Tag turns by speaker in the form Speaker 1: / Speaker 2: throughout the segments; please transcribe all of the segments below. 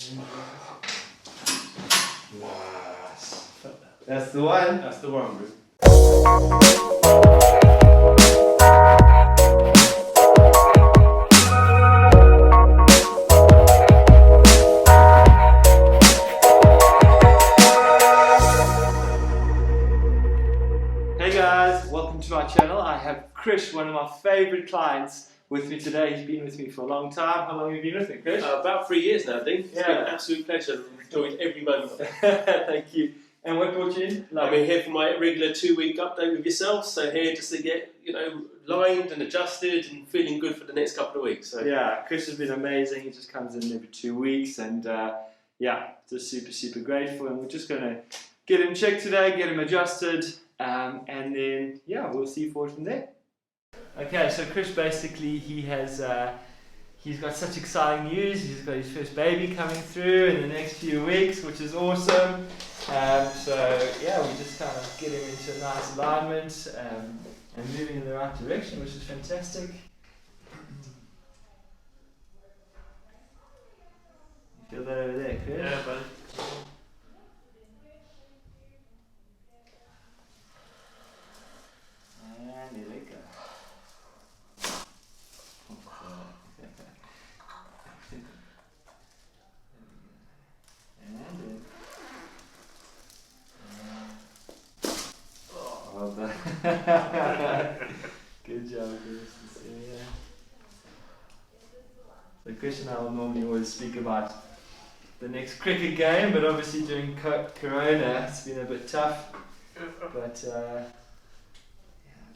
Speaker 1: Nice. That's the one.
Speaker 2: That's the one, bro.
Speaker 1: Hey guys, welcome to my channel. I have Chris, one of my favorite clients, with me today. He's been with me for a long time. How long have you been with me, Chris?
Speaker 2: About 3 years now, I think. It's been
Speaker 1: Yeah.
Speaker 2: an absolute pleasure. I've enjoyed every moment of it.
Speaker 1: Thank you. And what brought you in?
Speaker 2: I'm here for my regular 2-week update with yourself. So here just to get, lined and adjusted and feeling good for the next couple of weeks. So
Speaker 1: Yeah, Chris has been amazing. He just comes in every 2 weeks, and just super grateful. And we're just going to get him checked today, get him adjusted, and then we'll see forward from there. Okay, so Chris basically he's got such exciting news. He's got his first baby coming through in the next few weeks, which is awesome. We just kind of get him into a nice alignment and moving in the right direction, which is fantastic. You feel that over there, Chris?
Speaker 2: yeah, but
Speaker 1: And here we go. Well done. Good job, Chris. Yeah. So Chris and I will normally always speak about the next cricket game, but obviously during Corona it's been a bit tough. But let's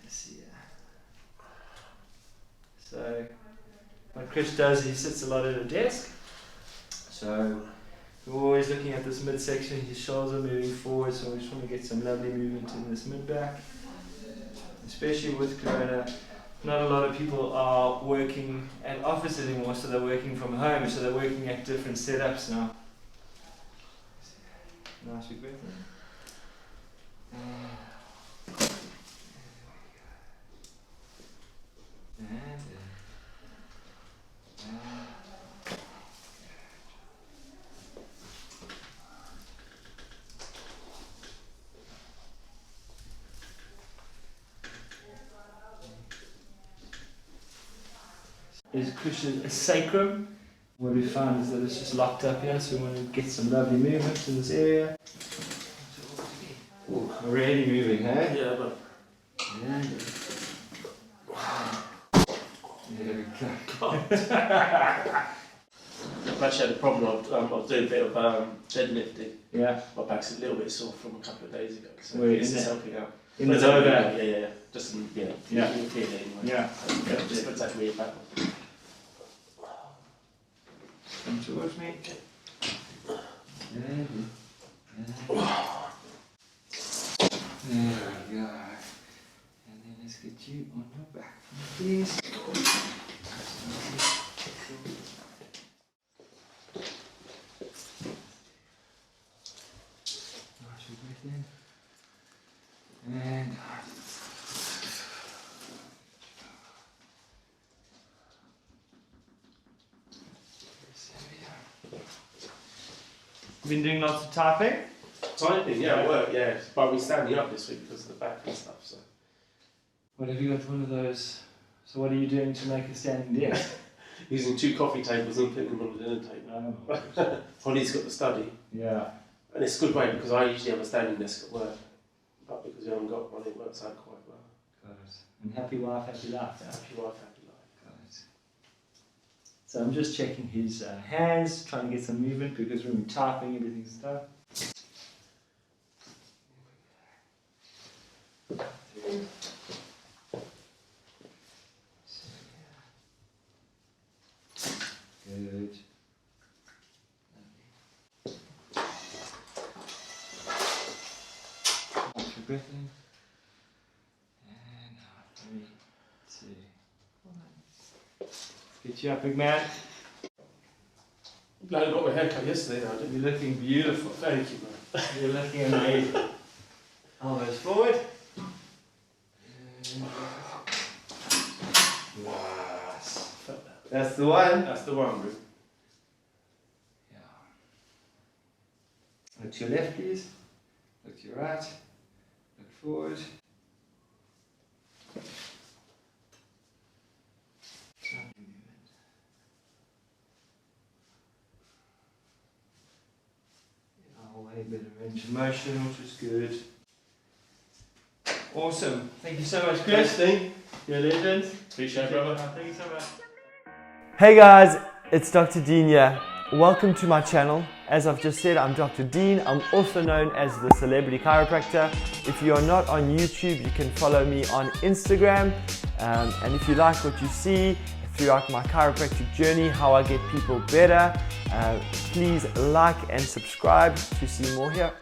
Speaker 1: see. So what Chris does, he sits a lot at a desk. So we're always looking at this midsection. His shoulders are moving forward, so we just want to get some lovely movement in this mid back. Especially with Corona, not a lot of people are working at office anymore, so they're working from home, so they're working at different setups now. Nice big breath in. Is cushion a sacrum. What we found is that it's just locked up here, so we want to get some lovely movement in this area. Ooh, already moving, huh?
Speaker 2: yeah, but
Speaker 1: There we go.
Speaker 2: I've actually had a problem. I was doing a bit of deadlifting.
Speaker 1: Yeah.
Speaker 2: My back's a little bit sore from a couple of days ago. So
Speaker 1: Wait,
Speaker 2: this
Speaker 1: in
Speaker 2: is
Speaker 1: the-
Speaker 2: helping out.
Speaker 1: In the
Speaker 2: But it's
Speaker 1: lower
Speaker 2: helping
Speaker 1: back.
Speaker 2: out, Yeah. Just in,
Speaker 1: Yeah.
Speaker 2: you can feel it anyway.
Speaker 1: Yeah.
Speaker 2: Just puts that weight back.
Speaker 1: Come towards me. There we go. And then let's get you on your back, please. Nice big breath in. And out. Been doing lots of typing?
Speaker 2: Typing, yeah, work, yeah. But I've been standing up this week because of the back and stuff. So
Speaker 1: What have you got one of those? So what are you doing to make a standing desk?
Speaker 2: using 2 coffee tables and putting them on the dinner table.
Speaker 1: Oh,
Speaker 2: Holly's got the study,
Speaker 1: yeah.
Speaker 2: and it's a good way because I usually have a standing desk at work, but because I haven't got one, it works out quite well.
Speaker 1: Got it. And happy wife, happy life.
Speaker 2: Happy wife, happy life.
Speaker 1: Got it. So I'm just checking his hands, trying to get some movement because when we're typing, everything's stuff. Good. Nice for breath in. And out. 3, 2, 1. Get you up, big man.
Speaker 2: Glad I got my haircut yesterday, though, didn't
Speaker 1: You're looking beautiful.
Speaker 2: Thank you, man.
Speaker 1: You're looking amazing. Elbows forward. Nice. That's the one.
Speaker 2: That's the one, bro.
Speaker 1: Yeah. Look to your left, please. Look to your right. Look forward. A bit of range of motion, which is good. Awesome. Thank you so much, Chris. You're a legend.
Speaker 2: Appreciate it, brother.
Speaker 1: Thank you so much.
Speaker 3: Hey guys, it's Dr. Dean here. Welcome to my channel. As I've just said, I'm Dr. Dean. I'm also known as the Celebrity Chiropractor. If you are not on YouTube, you can follow me on Instagram. And if you like what you see throughout my chiropractic journey, how I get people better, please like and subscribe to see more here.